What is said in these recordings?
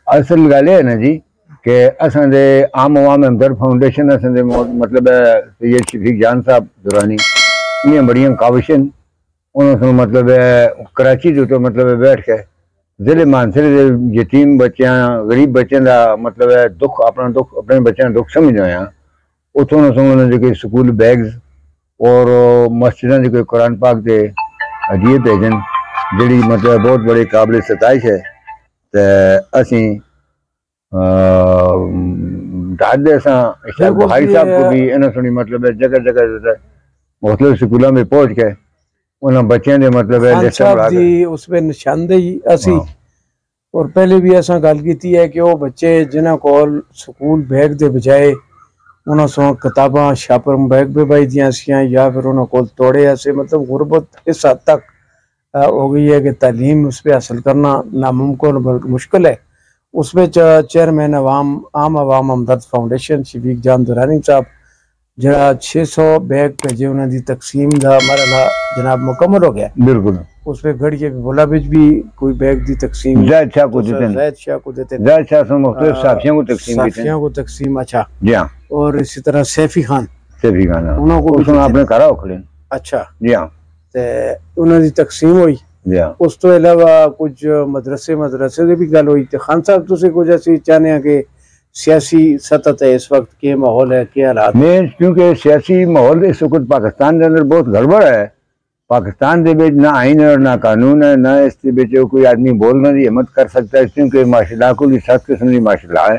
اصل گل ہے نا جی کہ اساں دے عام عوام ہمدرد فاؤنڈیشن اساں دے مطلب سید شفیق جان صاحب دورانی انہیں بڑیاں کاوشیں انہوں سے مطلب کراچی جو تو مطلب بیٹھ کے ضلع مانسر دے یتیم بچیاں غریب بچیاں دا مطلب دکھ اپنے بچیاں دا دکھ سمجھ ہویا اتوں انہوں نے کوئی سکول بیگز اور مسجدوں کے کوئی قرآن پاک دے ہدیے بھیجن جڑی مطلب بہت بڑی قابل ستائش ہے تے اسی ڈاٹ دے اساں اشتیاق بخاری صاحب کو بھی انہوں سنی مطلب جگہ جگہ مختلف سکولوں میں پہنچ کے انہوں بچیاں دے مطلب خان صاحب دی اس پہ نشاندہی اسی اور پہلے بھی ایسا گل کیتی ہے کہ وہ بچے جنہاں کول سکول بیگ دے بجائے انہوں سو کتاباں شاپر بیگ پہ بائی دیاں سیاں یا پھر انہوں کول توڑے ایسے مطلب غربت اس حد تک ہو گئی ہے کہ تعلیم اس پہ حاصل کرنا ناممکن بلکہ مشکل ہے۔ اس میں چیئرمین عام عوام ہمدرد فاؤنڈیشن شفیق جان دورانی صاحب جڑا 600 بیگ بھیجے انہوں دی تقسیم دا مرحلہ جناب مکمل ہو گیا بالکل اس پہ گھڑی کے بولا بچ بھی کوئی بیگ دی تقسیم زید شاہ کو دیتے ہیں زید شاہ سے مختلف صحافیوں کو تقسیم اچھا جی ہاں اور اسی طرح سیفی خان انہوں کو آپ نے کرا کھڑے اچھا جی ہاں انہوں دی تقسیم ہوئی اس تو علاوہ کچھ مدرسے دی بھی گل ہوئی تے خان صاحب تسی کچھ ایسی چاہنے ہیں کہ سیاسی سطح تے اس وقت کیا ماحول ہے کیا حالات میں کیونکہ سیاسی ماحول اس وقت پاکستان کے اندر بہت گڑبڑ ہے پاکستان دے بیچ نہ آئین ہے اور نہ قانون ہے نہ اس کے بیچ کوئی آدمی بولنے کی ہمت کر سکتا ہے کیونکہ ماشاء اللہ کوئی سخت قسم کی ماشاء اللہ ہے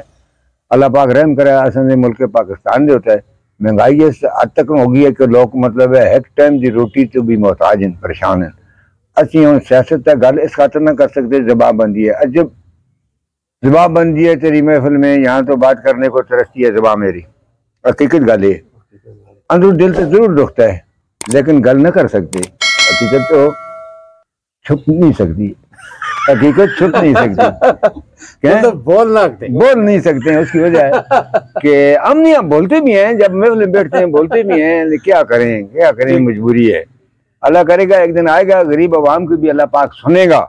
اللہ پاک رحم کرے اصل ملک پاکستان دے ہوتا ہے مہنگائی اس حد تک ہو گئی ہے کہ لوگ مطلب ہے ایک ٹائم دی روٹی تو بھی محتاج ہیں پریشان ہیں اسی ہوں سیاست تک گل اس خاطر نہ کر سکتے زبان بندی ہے جب زبان بندی ہے تیری محفل میں یہاں تو بات کرنے کو ترستی ہے زبان میری حقیقت گل ہے اندر دل سے ضرور دکھتا ہے لیکن گل نہ کر سکتے حقیقت تو چھپ نہیں سکتی حقیقت چھپ نہیں سکتی بول نہیں سکتے ہیں اس کی وجہ ہے کہ ہم نہیں ہم بولتے بھی ہیں جب محفل بیٹھتے ہیں بولتے بھی ہیں کیا کریں مجبوری ہے اللہ کرے گا ایک دن آئے گا غریب عوام کو بھی اللہ پاک سنے گا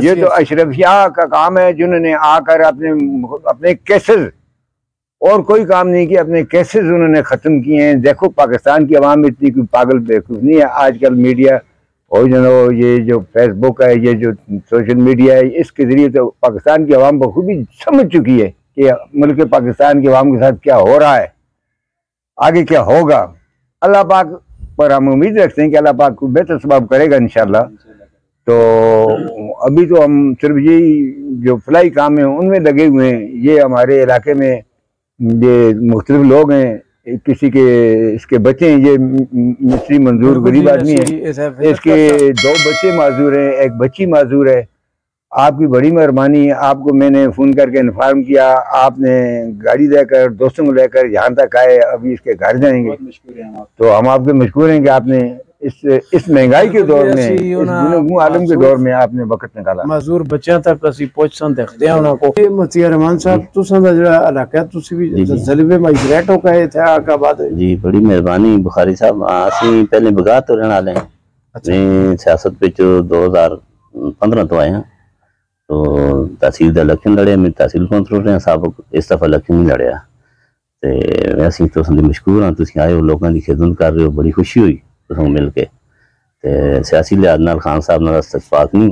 یہ تو اشرفیہ کا کام ہے جنہوں نے آ کر اپنے کیسز اور کوئی کام نہیں کیا اپنے کیسز انہوں نے ختم کیے ہیں دیکھو پاکستان کی عوام اتنی کوئی پاگل بیوقوف نہیں ہے آج کل میڈیا اور یہ جو فیس بک ہے یہ جو سوشل میڈیا ہے اس کے ذریعے تو پاکستان کی عوام بخوبی سمجھ چکی ہے کہ ملک پاکستان کی عوام کے ساتھ کیا ہو رہا ہے آگے کیا ہوگا اللہ پاک پر ہم امید رکھتے ہیں کہ اللہ پاک کو بہتر سبب کرے گا انشاءاللہ تو ابھی تو ہم صرف یہی جو فلاحی کام ہیں ان میں لگے ہوئے ہیں یہ ہمارے علاقے میں یہ مختلف لوگ ہیں کسی کے اس کے بچے ہیں یہ مصری منظور غریب آدمی ہے اس کے 2 بچے معذور ہیں 1 بچی معذور ہے آپ کی بڑی مہربانی ہے آپ کو میں نے فون کر کے انفارم کیا آپ نے گاڑی دے کر دوستوں کو لے کر یہاں تک آئے ابھی اس کے گھر جائیں گے تو ہم آپ کے مشکور ہیں کہ آپ نے اس مہنگائی کے دور میں اس گنگو عالم کے دور میں آپ نے وقت نکالا معذور بچیاں تک اسی پہنچ دیکھتے ہیں انہوں کو متی رحمان صاحب تساں دا جڑا علاقہ تسی بھی زلوے مائگریٹ ہو گئے تھے آقا بات جی بڑی مہربانی بخاری صاحب اسی پہلے بگا تو رہنے والے ہیں میں سیاست پہ 2015 تو آئے ہیں تو تحصیل دا الیکشن لڑے میں تحصیل کنٹرول رہے ہیں سابق اس دفعہ الیکشن نہیں لڑیا تے ویسے تو سندی مشکور ہاں تسی آئے ہو لوگوں کی خدمت کر رہے ہو بڑی خوشی ہوئی تسوں مل کے تے سیاسی لحاظ نال خان صاحب نال استفاق نہیں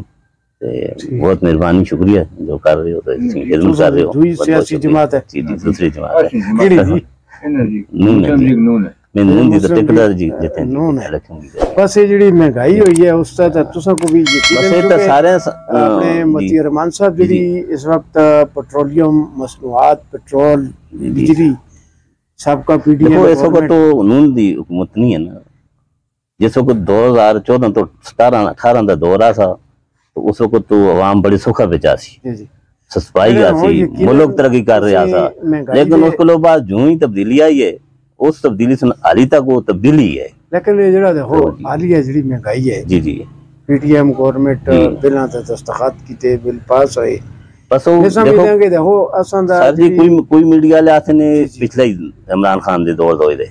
تے بہت مہربانی شکریہ جو کر رہے ہو تے خدمت کر رہے ہو دوسری سیاسی جماعت ہے جی دوسری جماعت ہے کیڑی جی نون دی ٹکٹر جی جتے ہیں بس یہ جڑی مہنگائی ہوئی ہے اس تے تساں کو بھی یقین ہے سارے اپنے متی رحمان صاحب جڑی اس وقت پیٹرولیم مصنوعات پیٹرول بجلی سب کا پی ڈی ایم اس وقت تو نون دی حکومت نہیں ہے نا جس وقت 2014 تو 18 دا دور آ سا تو اس وقت تو عوام بڑی سوکھا بچا سی سسپائی گا سی ملک ترقی کر رہا سا لیکن اس کو بعد جو ہی تبدیلی آئی ہے اس تبدیلی سے حالی تک وہ تبدیلی ہے لیکن یہ جڑا دیکھو حالیہ جڑی مہنگائی ہے جی جی پی ٹی ایم گورنمنٹ بلاں تے دستخط کیتے بل پاس ہوئے بس وہ دیکھو اساں دا سر جی کوئی میڈیا والے آتے نے پچھلے عمران خان دے دور ہوئے دے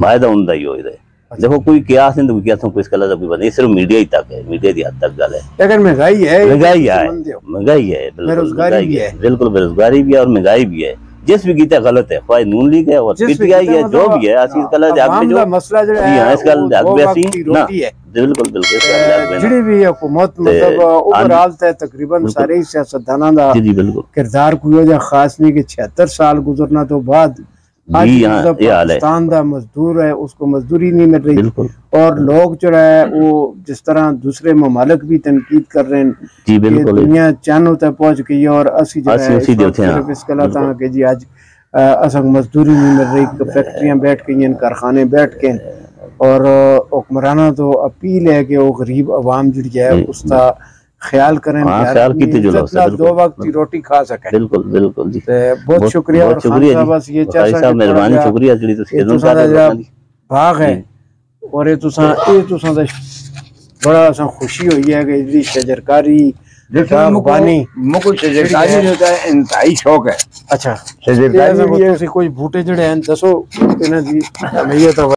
معاہدہ ان دا ہی ہوئے دے دیکھو کوئی قیاس نہیں تو کوئی قیاسوں کوئی اسکالر بھی بنے، صرف میڈیا ہی تک ہے، میڈیا کی حد تک گل ہے. لیکن مہنگائی ہے، مہنگائی ہے، بےروزگاری بھی ہے، بالکل بےروزگاری بھی ہے اور مہنگائی بھی ہے. جس بھی کیتا غلط ہے، خواہ نون لیگ ہے اور پی ٹی آئی ہے، جو بھی ہے اسی اس کا حق میں جو مسئلہ جو ہے اس کا حق میں اسی نا روٹی ہے. بالکل بالکل اس کا حق میں جڑی بھی حکومت مطلب اوورال تے تقریباً سارے ہی سیاستداناں دا جی بالکل کردار کوئی جا خاص نہیں کہ 76 سال گزرنا تو بعد آج پاکستان دا مزدور ہے اس کو مزدوری نہیں مل رہی. اور لوگ جو ہے وہ جس طرح دوسرے ممالک بھی تنقید کر رہے ہیں جی کہ بالکل دنیا چاندوں تک پہنچ گئی ہے اور اسی جو ہے صرف اس کا لاتا ہوں کہ جی آج اصل مزدوری نہیں مل رہی، فیکٹریاں بیٹھ گئی ہیں، کارخانے بیٹھ کے. اور حکمرانہ تو اپیل ہے کہ وہ غریب عوام جڑی ہے اس کا خیال کریں، دو وقت کی روٹی کھا سکیں. بالکل بالکل جی بہت شکریہ. اور خان صاحب بس یہ چاہتا ہے مہربانی، شکریہ جڑی تسی باغ ہے اور یہ تساں بڑا خوشی ہوئی ہے کہ جی شجرکاری باغبانی مکو شجرکاری ہوتا ہے انتہائی شوق ہے. اچھا شجرکاری کوئی بوٹے جڑے ہیں دسو انہاں دی اہمیت